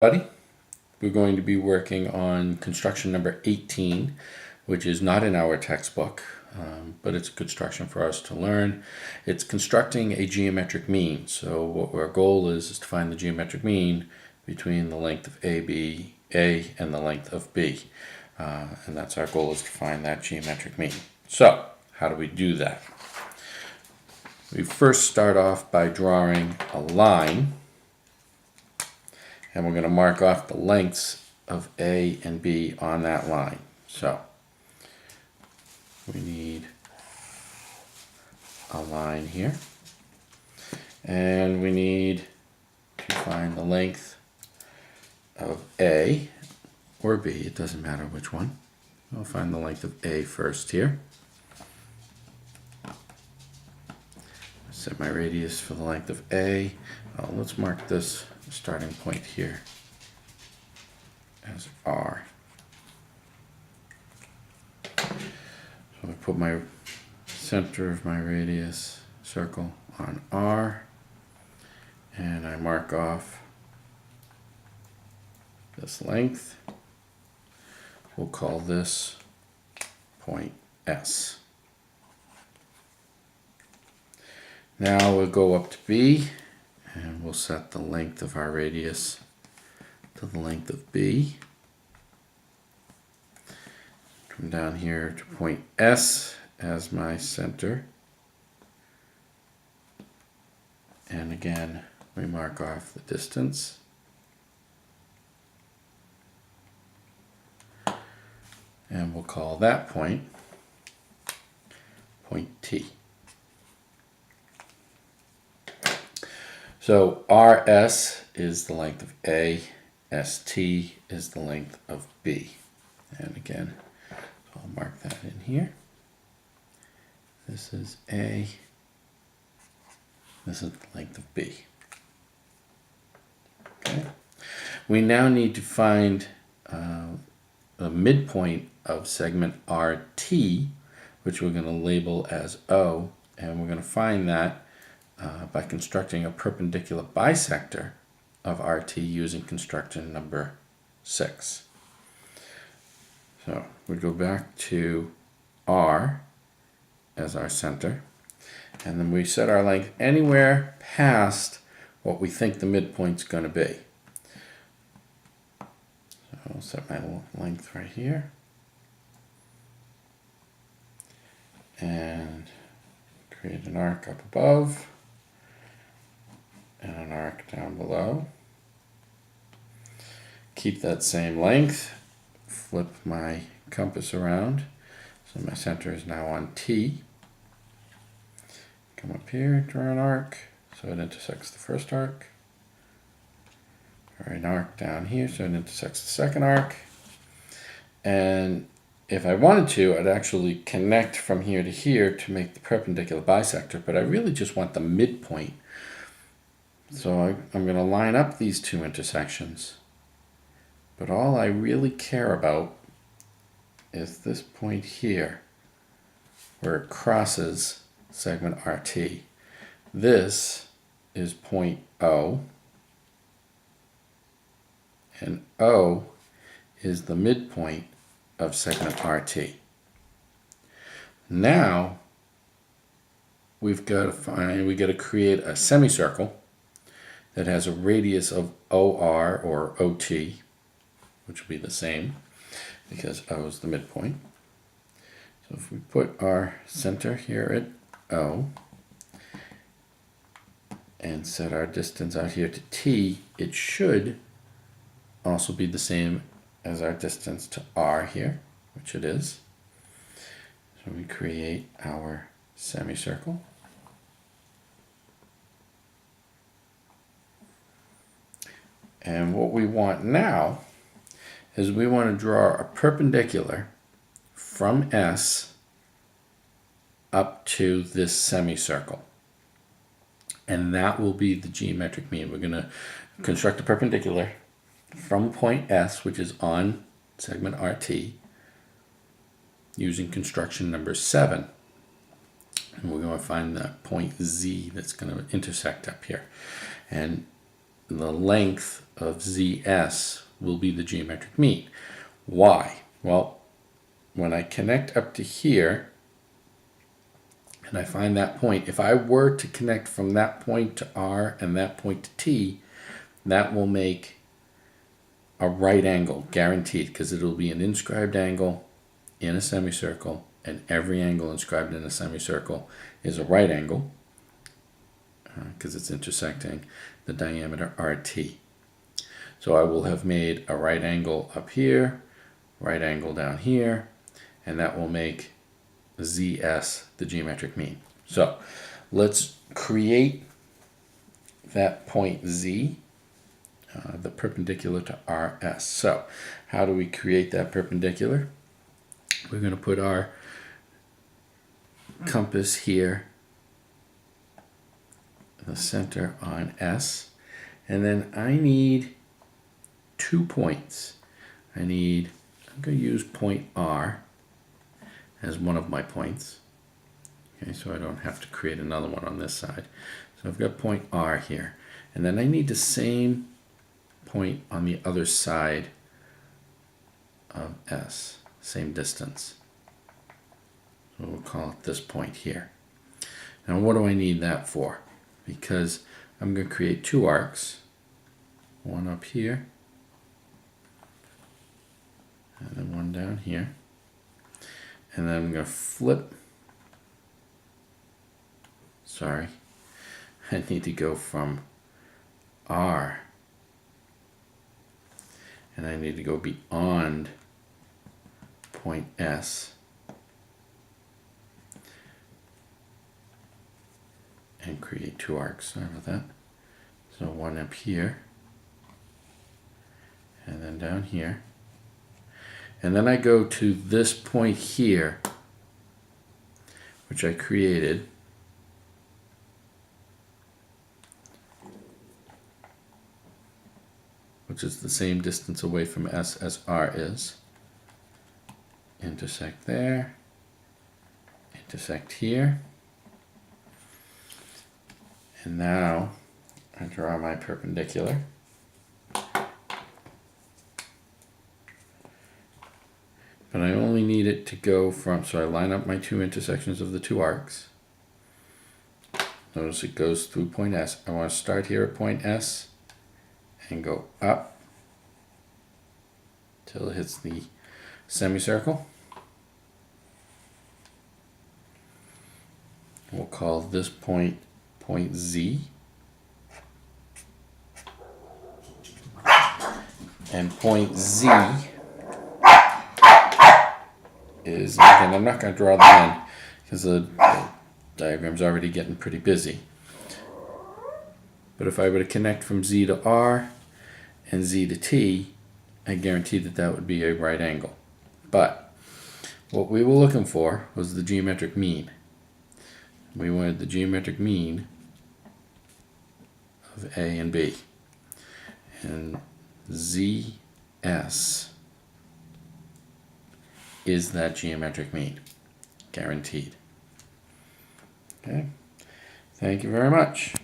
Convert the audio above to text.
Buddy, we're going to be working on construction number 18, which is not in our textbook, but it's a construction for us to learn. It's constructing a geometric mean. So what our goal is to find the geometric mean between the length of A and the length of B. And that's our goal, is to find that geometric mean. So how do we do that? We first start off by drawing a line. And we're going to mark off the lengths of A and B on that line. So we need a line here. And we need to find the length of A or B. It doesn't matter which one. We'll find the length of A first here. Set my radius for the length of A. Let's mark this starting point here as R. So I put my center of my radius circle on R, and I mark off this length. We'll call this point S. Now we'll go up to B, and we'll set the length of our radius to the length of B. Come down here to point S as my center. And again, we mark off the distance. And we'll call that point T. So RS is the length of A, ST is the length of B. And again, so I'll mark that in here. This is A, this is the length of B. Okay. We now need to find the midpoint of segment RT, which we're going to label as O, and we're going to find that by constructing a perpendicular bisector of RT using construction number 6. So we go back to R as our center, and then we set our length anywhere past what we think the midpoint's going to be. So I'll set my length right here, and create an arc up above and an arc down below. Keep that same length, flip my compass around, so my center is now on T. Come up here, draw an arc, so it intersects the first arc. Draw an arc down here, so it intersects the second arc. And if I wanted to, I'd actually connect from here to here to make the perpendicular bisector, but I really just want the midpoint. So I'm going to line up these two intersections, but all I really care about is this point here where it crosses segment RT. This is point O, and O is the midpoint of segment RT. Now we've got to create a semicircle that has a radius of OR or OT, which will be the same because O is the midpoint. So if we put our center here at O and set our distance out here to T, it should also be the same as our distance to R here, which it is. So we create our semicircle. And what we want now is we want to draw a perpendicular from S up to this semicircle. And that will be the geometric mean. We're going to construct a perpendicular from point S, which is on segment RT, using construction number 7. And we're going to find that point Z that's going to intersect up here. And the length of ZS will be the geometric mean. Why? Well, when I connect up to here, and I find that point, if I were to connect from that point to R and that point to T, that will make a right angle, guaranteed, because it'll be an inscribed angle in a semicircle, and every angle inscribed in a semicircle is a right angle, because it's intersecting the diameter RT. So I will have made a right angle up here, right angle down here, and that will make ZS the geometric mean. So let's create that point Z, the perpendicular to RS. So how do we create that perpendicular? We're going to put our compass here, the center on S, and then I need 2 points. I'm going to use point R as one of my points. Okay, so I don't have to create another one on this side. So I've got point R here, and then I need the same point on the other side of S, same distance. So we'll call it this point here. Now what do I need that for? Because I'm going to create 2 arcs, one up here and then one down here, and then I'm going to flip, I need to go from R, and I need to go beyond point S and create 2 arcs. Sorry about that. So one up here and then down here, and then I go to this point here, which I created, which is the same distance away from S as R is. Intersect there, intersect here, and now I draw my perpendicular. But I only need it to go from, so I line up my 2 intersections of the 2 arcs. Notice it goes through point S. I want to start here at point S and go up till it hits the semicircle. We'll call this point point Z. And point Z is, again, I'm not going to draw them in because the diagram's already getting pretty busy. But if I were to connect from Z to R and Z to T, I guarantee that that would be a right angle. But what we were looking for was the geometric mean. We wanted the geometric mean of A and B. And ZS is that geometric mean, guaranteed. Okay, thank you very much.